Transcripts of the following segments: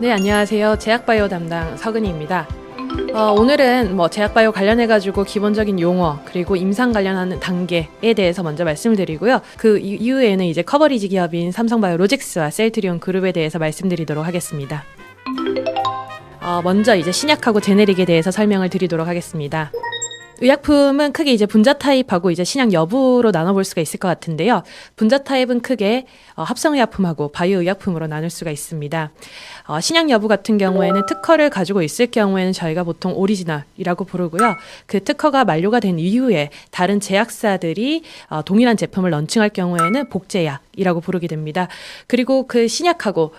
네, 안녕하세요. 제약바이오 담당 서근희입니다. 오늘은 제약바이오 관련해가지고 기본적인 용어 그리고 임상 관련하는 단계에 대해서 먼저 말씀을 드리고요. 그 이후에는 이제 커버리지 기업인 삼성바이오로직스와 셀트리온 그룹에 대해서 말씀드리도록 하겠습니다. 먼저 이제 신약하고 제네릭에 대해서 설명을 드리도록 하겠습니다. 의약품은 크게 이제 분자 타입하고 이제 신약 여부로 나눠볼 수가 있을 것 같은데요. 분자 타입은 크게 합성의약품하고 바이오의약품으로 나눌 수가 있습니다. 신약 여부 같은 경우에는 특허를 가지고 있을 경우에는 저희가 보통 오리지널이라고 부르고요. 그 특허가 만료가 된 이후에 다른 제약사들이 동일한 제품을 런칭할 경우에는 복제약이라고 부르게 됩니다. 그리고 그 신약하고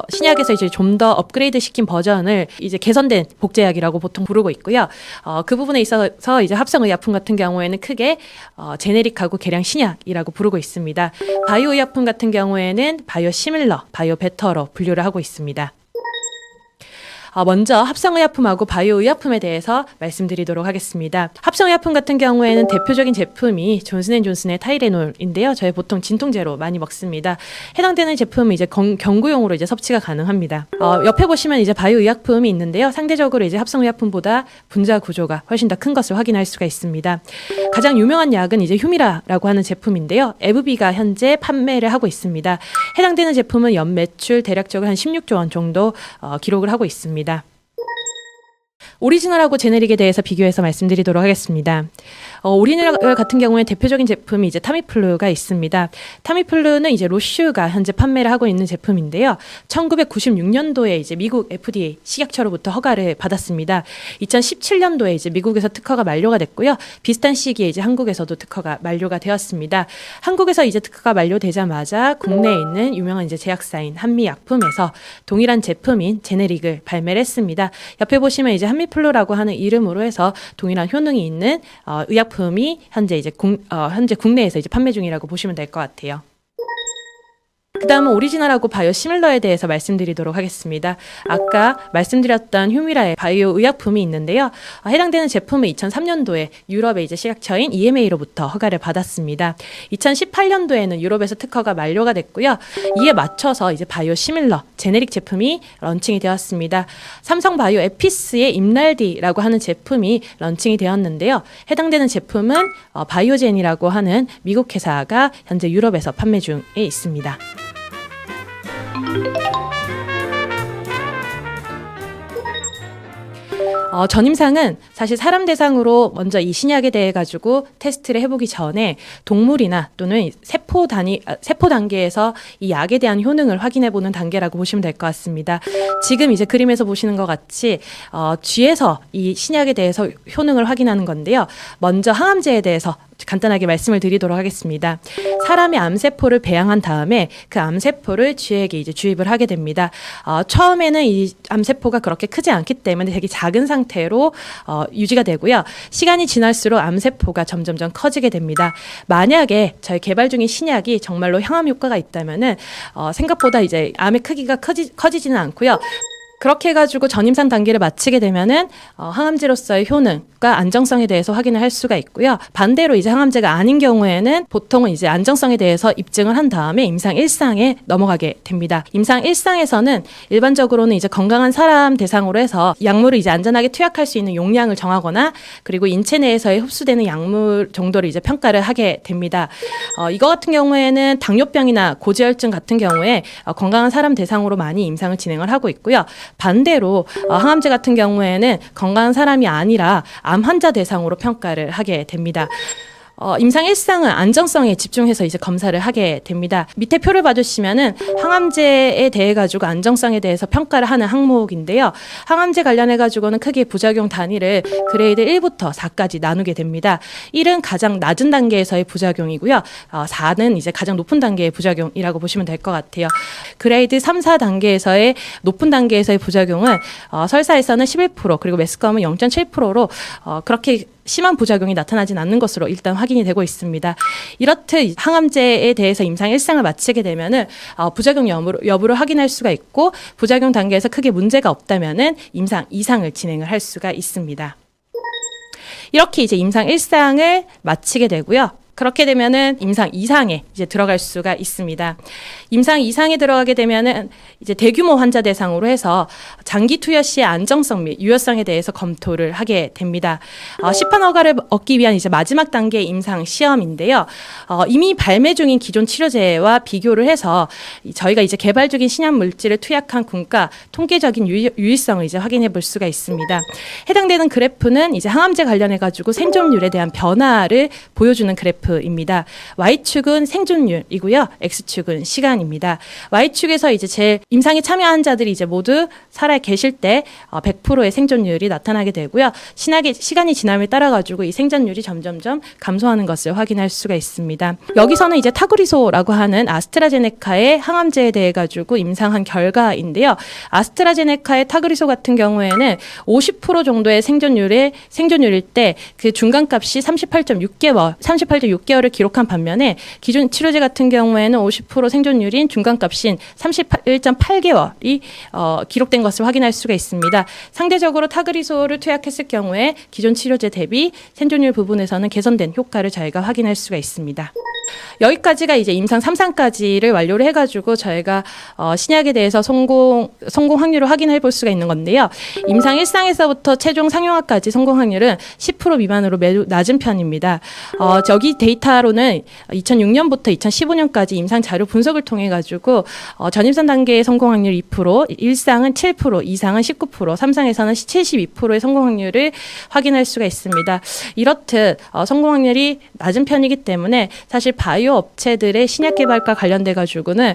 신약에서 이제 좀 더 업그레이드 시킨 버전을 이제 개선된 복제약이라고 보통 부르고 있고요. 그 부분에 있어서 이제 합성의약품 같은 경우에는 크게 제네릭하고 개량 신약이라고 부르고 있습니다. 바이오의약품 같은 경우에는 바이오시밀러, 바이오베터로 분류를 하고 있습니다. 먼저 합성의약품하고 바이오의약품에 대해서 말씀드리도록 하겠습니다. 합성의약품 같은 경우에는 대표적인 제품이 존슨앤존슨의 타이레놀인데요. 저희 보통 진통제로 많이 먹습니다. 해당되는 제품은 이제 경구용으로 이제 섭취가 가능합니다. 옆에 보시면 이제 바이오의약품이 있는데요. 상대적으로 이제 합성의약품보다 분자 구조가 훨씬 더 큰 것을 확인할 수가 있습니다. 가장 유명한 약은 이제 휴미라라고 하는 제품인데요. 에브비가 현재 판매를 하고 있습니다. 해당되는 제품은 연 매출 대략적으로 한 16조 원 정도 기록을 하고 있습니다. 오리지널하고 제네릭에 대해서 비교해서 말씀드리도록 하겠습니다. 오리지널 같은 경우에 대표적인 제품이 이제 타미플루가 있습니다. 타미플루는 이제 로슈가 현재 판매를 하고 있는 제품인데요. 1996년도에 이제 미국 FDA 식약처로부터 허가를 받았습니다. 2017년도에 이제 미국에서 특허가 만료가 됐고요. 비슷한 시기에 이제 한국에서도 특허가 만료가 되었습니다. 한국에서 이제 특허가 만료되자마자 국내에 있는 유명한 이제 제약사인 한미약품에서 동일한 제품인 제네릭을 발매를 했습니다. 옆에 보시면 이제 한미플루라고 하는 이름으로 해서 동일한 효능이 있는 의약품이 현재 이제 현재 국내에서 이제 판매 중이라고 보시면 될 것 같아요. 그 다음은 오리지널하고 바이오시밀러에 대해서 말씀드리도록 하겠습니다. 아까 말씀드렸던 휴미라의 바이오 의약품이 있는데요. 해당되는 제품은 2003년도에 유럽의 이제 식약처인 EMA로부터 허가를 받았습니다. 2018년도에는 유럽에서 특허가 만료가 됐고요. 이에 맞춰서 이제 바이오시밀러 제네릭 제품이 런칭이 되었습니다. 삼성바이오 에피스의 임날디라고 하는 제품이 런칭이 되었는데요. 해당되는 제품은 바이오젠이라고 하는 미국 회사가 현재 유럽에서 판매 중에 있습니다. 전임상은 사실 사람 대상으로 먼저 이 신약에 대해 가지고 테스트를 해보기 전에 동물이나 또는 세포 단계에서 이 약에 대한 효능을 확인해보는 단계라고 보시면 될 것 같습니다. 지금 이제 그림에서 보시는 것 같이 쥐에서 이 신약에 대해서 효능을 확인하는 건데요. 먼저 항암제에 대해서 간단하게 말씀을 드리도록 하겠습니다. 사람의 암세포를 배양한 다음에 그 암세포를 쥐에게 이제 주입을 하게 됩니다. 처음에는 이 암세포가 그렇게 크지 않기 때문에 되게 작은 상태로 유지가 되고요. 시간이 지날수록 암세포가 점점점 커지게 됩니다. 만약에 저희 개발 중인 신약이 정말로 항암 효과가 있다면은 생각보다 이제 암의 크기가 커지지는 않고요. 그렇게 해가지고 전임상 단계를 마치게 되면은 항암제로서의 효능과 안정성에 대해서 확인을 할 수가 있고요. 반대로 이제 항암제가 아닌 경우에는 보통은 이제 안정성에 대해서 입증을 한 다음에 임상 1상에 넘어가게 됩니다. 임상 1상에서는 일반적으로는 이제 건강한 사람 대상으로 해서 약물을 이제 안전하게 투약할 수 있는 용량을 정하거나 그리고 인체 내에서의 흡수되는 약물 정도를 이제 평가를 하게 됩니다. 이거 같은 경우에는 당뇨병이나 고지혈증 같은 경우에 건강한 사람 대상으로 많이 임상을 진행을 하고 있고요. 반대로 항암제 같은 경우에는 건강한 사람이 아니라 암 환자 대상으로 평가를 하게 됩니다. 임상 1상은 안정성에 집중해서 이제 검사를 하게 됩니다. 밑에 표를 봐주시면은 항암제에 대해 가지고 안정성에 대해서 평가를 하는 항목인데요. 항암제 관련해 가지고는 크게 부작용 단위를 그레이드 1부터 4까지 나누게 됩니다. 1은 가장 낮은 단계에서의 부작용이고요. 4는 이제 가장 높은 단계의 부작용이라고 보시면 될 것 같아요. 그레이드 3, 4단계에서의 높은 단계에서의 부작용은 설사에서는 11% 그리고 매스컴은 0.7%로 그렇게 심한 부작용이 나타나진 않는 것으로 일단 확인이 되고 있습니다. 이렇듯 항암제에 대해서 임상 1상을 마치게 되면은 부작용 여부를 확인할 수가 있고 부작용 단계에서 크게 문제가 없다면은 임상 2상을 진행을 할 수가 있습니다. 이렇게 이제 임상 1상을 마치게 되고요. 그렇게 되면은 임상 2상에 이제 들어갈 수가 있습니다. 임상 2상에 들어가게 되면은 이제 대규모 환자 대상으로 해서 장기 투여 시의 안정성 및 유효성에 대해서 검토를 하게 됩니다. 시판 허가를 얻기 위한 이제 마지막 단계 임상 시험인데요. 이미 발매 중인 기존 치료제와 비교를 해서 저희가 이제 개발 중인 신약 물질을 투약한 군가 통계적인 유의성을 이제 확인해 볼 수가 있습니다. 해당되는 그래프는 이제 항암제 관련해 가지고 생존율에 대한 변화를 보여주는 그래프입니다. Y축은 생존율이고요. X축은 시간입니다. Y축에서 이제 제 임상에 참여한 자들이 이제 모두 살아 계실 때 100%의 생존율이 나타나게 되고요. 시간이 지남에 따라 가지고 이 생존율이 점점점 감소하는 것을 확인할 수가 있습니다. 여기서는 이제 타그리소라고 하는 아스트라제네카의 항암제에 대해 가지고 임상한 결과인데요. 아스트라제네카의 타그리소 같은 경우에는 50% 정도의 생존율일 때 그 중간값이 38.6개월을 기록한 반면에 기존 치료제 같은 경우에는 50% 생존율인 중간값인 38.8개월이 기록된 것을 확인할 수가 있습니다. 상대적으로 타그리소를 투약했을 경우에 기존 치료제 대비 생존율 부분에서는 개선된 효과를 저희가 확인할 수가 있습니다. 여기까지가 이제 임상 3상까지를 완료를 해가지고 저희가 신약에 대해서 성공 확률을 확인해 볼 수가 있는 건데요. 임상 1상에서부터 최종 상용화까지 성공 확률은 10% 미만으로 매우 낮은 편입니다. 여기 데이터로는 2006년부터 2015년까지 임상 자료 분석을 통해 가지고 전임상 단계의 성공 확률 2%, 1상은 7%, 2상은 19%, 3상에서는 72%의 성공 확률을 확인할 수가 있습니다. 이렇듯 성공 확률이 낮은 편이기 때문에 사실 바이오 업체들의 신약 개발과 관련돼 가지고는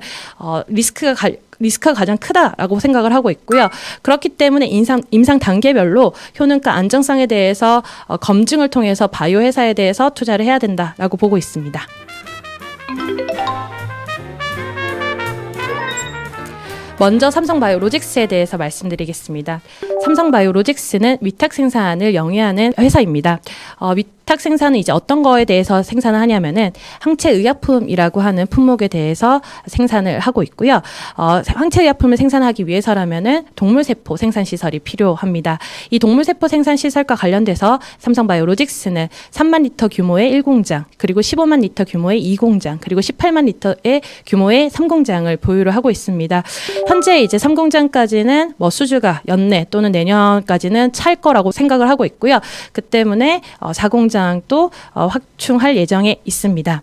리스크가 가장 크다라고 생각을 하고 있고요. 그렇기 때문에 임상 단계별로 효능과 안정성에 대해서 검증을 통해서 바이오 회사에 대해서 투자를 해야 된다라고 보고 있습니다. 먼저 삼성바이오로직스에 대해서 말씀드리겠습니다. 삼성바이오로직스는 위탁 생산을 영위하는 회사입니다. 위탁 생산은 이제 어떤 거에 대해서 생산을 하냐면은 항체의약품이라고 하는 품목에 대해서 생산을 하고 있고요. 항체의약품을 생산하기 위해서라면은 동물세포 생산시설이 필요합니다. 이 동물세포 생산시설과 관련돼서 삼성바이오로직스는 3만 리터 규모의 1공장, 그리고 15만 리터 규모의 2공장, 그리고 18만 리터의 규모의 3공장을 보유를 하고 있습니다. 현재 이제 3공장까지는 수주가 연내 또는 내년까지는 찰 거라고 생각을 하고 있고요. 그 때문에 4공장도 확충할 예정에 있습니다.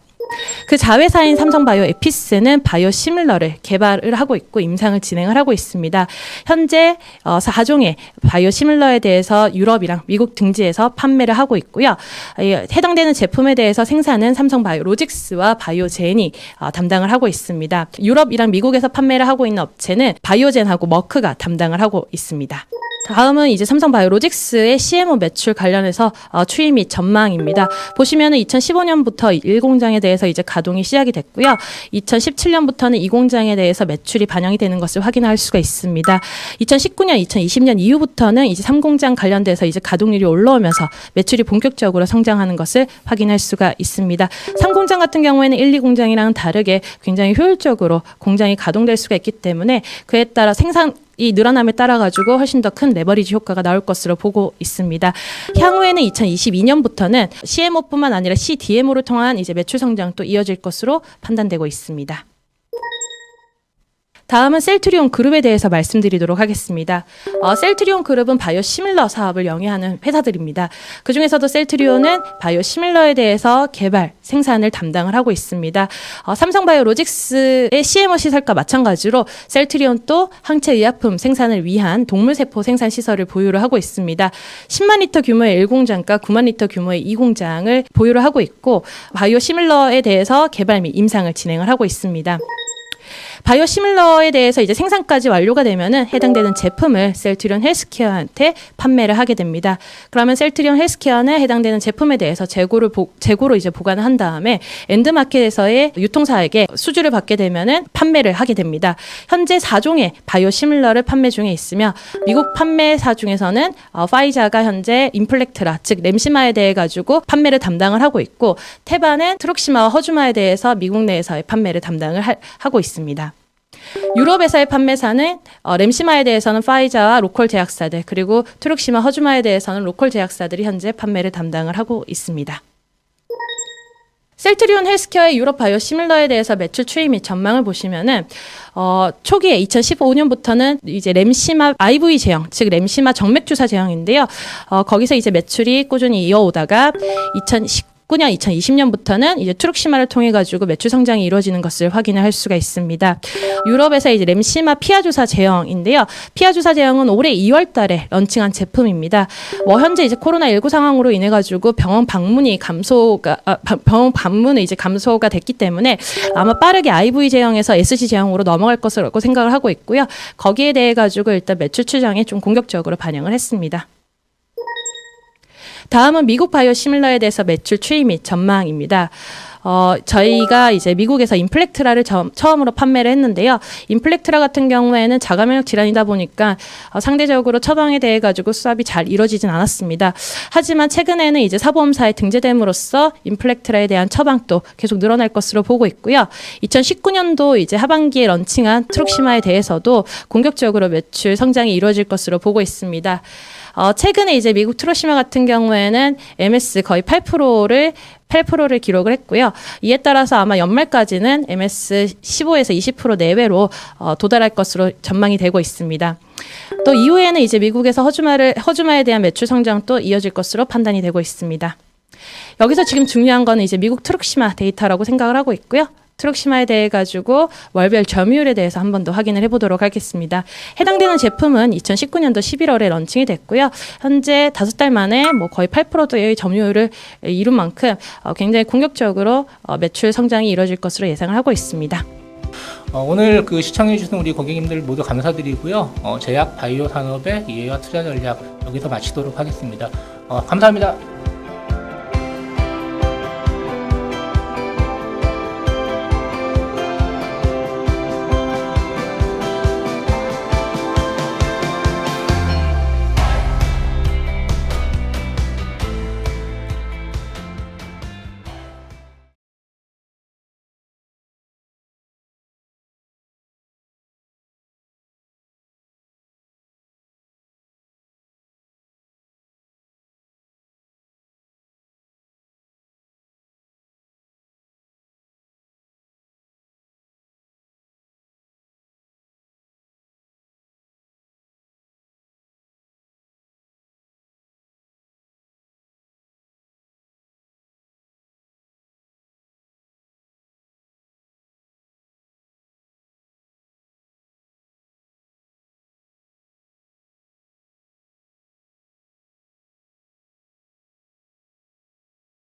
그 자회사인 삼성바이오 에피스는 바이오시밀러를 개발을 하고 있고 임상을 진행을 하고 있습니다. 현재 4종의 바이오시밀러에 대해서 유럽이랑 미국 등지에서 판매를 하고 있고요. 해당되는 제품에 대해서 생산은 삼성바이오로직스와 바이오젠이 담당을 하고 있습니다. 유럽이랑 미국에서 판매를 하고 있는 업체는 바이오젠하고 머크가 담당을 하고 있습니다. 다음은 이제 삼성바이오로직스의 CMO 매출 관련해서 추이 및 전망입니다. 보시면은 2015년부터 1공장에 대해서 이제 가동이 시작이 됐고요. 2017년부터는 2공장에 대해서 매출이 반영이 되는 것을 확인할 수가 있습니다. 2019년, 2020년 이후부터는 이제 3공장 관련돼서 이제 가동률이 올라오면서 매출이 본격적으로 성장하는 것을 확인할 수가 있습니다. 3공장 같은 경우에는 1, 2공장이랑 다르게 굉장히 효율적으로 공장이 가동될 수가 있기 때문에 그에 따라 이 늘어남에 따라 가지고 훨씬 더 큰 레버리지 효과가 나올 것으로 보고 있습니다. 향후에는 2022년부터는 CMO뿐만 아니라 CDMO를 통한 이제 매출 성장도 이어질 것으로 판단되고 있습니다. 다음은 셀트리온 그룹에 대해서 말씀드리도록 하겠습니다. 셀트리온 그룹은 바이오시밀러 사업을 영위하는 회사들입니다. 그중에서도 셀트리온은 바이오시밀러에 대해서 개발, 생산을 담당을 하고 있습니다. 삼성바이오로직스의 CMO 시설과 마찬가지로 셀트리온도 항체의약품 생산을 위한 동물세포 생산 시설을 보유를 하고 있습니다. 10만 리터 규모의 1공장과 9만 리터 규모의 2공장을 보유를 하고 있고 바이오시밀러에 대해서 개발 및 임상을 진행을 하고 있습니다. 바이오시밀러에 대해서 이제 생산까지 완료가 되면은 해당되는 제품을 셀트리온 헬스케어한테 판매를 하게 됩니다. 그러면 셀트리온 헬스케어는 해당되는 제품에 대해서 재고로 이제 보관을 한 다음에 엔드마켓에서의 유통사에게 수주를 받게 되면은 판매를 하게 됩니다. 현재 4종의 바이오시밀러를 판매 중에 있으며 미국 판매사 중에서는 파이자가 현재 인플렉트라 즉 램시마에 대해 가지고 판매를 담당을 하고 있고 테바는 트룩시마와 허주마에 대해서 미국 내에서의 판매를 담당을 하고 있습니다. 유럽에서의 판매사는 램시마에 대해서는 파이자와 로컬 제약사들 그리고 트룩시마 허주마에 대해서는 로컬 제약사들이 현재 판매를 담당을 하고 있습니다. 셀트리온 헬스케어의 유럽 바이오시밀러에 대해서 매출 추이 및 전망을 보시면은 초기에 2015년부터는 이제 램시마 IV 제형, 즉 램시마 정맥 주사 제형인데요. 거기서 이제 매출이 꾸준히 이어오다가 2019년, 2020년부터는 이제 트룩시마를 통해 가지고 매출 성장이 이루어지는 것을 확인을 할 수가 있습니다. 유럽에서 이제 램시마 피하 주사 제형인데요. 피하 주사 제형은 올해 2월 달에 런칭한 제품입니다. 현재 이제 코로나19 상황으로 인해 가지고 병원 방문은 이제 감소가 됐기 때문에 아마 빠르게 IV 제형에서 SC 제형으로 넘어갈 것으로 생각을 하고 있고요. 거기에 대해 가지고 일단 매출 추정에 좀 공격적으로 반영을 했습니다. 다음은 미국 바이오시밀러에 대해서 매출 추이 및 전망입니다. 저희가 이제 미국에서 인플렉트라를 처음으로 판매를 했는데요. 인플렉트라 같은 경우에는 자가면역 질환이다 보니까 상대적으로 처방에 대해 가지고 수합이 잘 이루어지진 않았습니다. 하지만 최근에는 이제 사보험사에 등재됨으로써 인플렉트라에 대한 처방도 계속 늘어날 것으로 보고 있고요. 2019년도 이제 하반기에 런칭한 트룩시마에 대해서도 공격적으로 매출 성장이 이루어질 것으로 보고 있습니다. 최근에 이제 미국 트루시마 같은 경우에는 MS 거의 8%를 기록을 했고요. 이에 따라서 아마 연말까지는 MS 15에서 20% 내외로 도달할 것으로 전망이 되고 있습니다. 또 이후에는 이제 미국에서 허주마에 대한 매출 성장도 이어질 것으로 판단이 되고 있습니다. 여기서 지금 중요한 거는 이제 미국 트룩시마 데이터라고 생각을 하고 있고요. 트룩시마에 대해 가지고 월별 점유율에 대해서 한 번 더 확인을 해보도록 하겠습니다. 해당되는 제품은 2019년도 11월에 런칭이 됐고요. 현재 5달 만에 거의 8%의 점유율을 이룬 만큼 굉장히 공격적으로 매출 성장이 이루어질 것으로 예상을 하고 있습니다. 오늘 시청해주신 우리 고객님들 모두 감사드리고요. 제약 바이오 산업의 이해와 투자 전략 여기서 마치도록 하겠습니다. 감사합니다.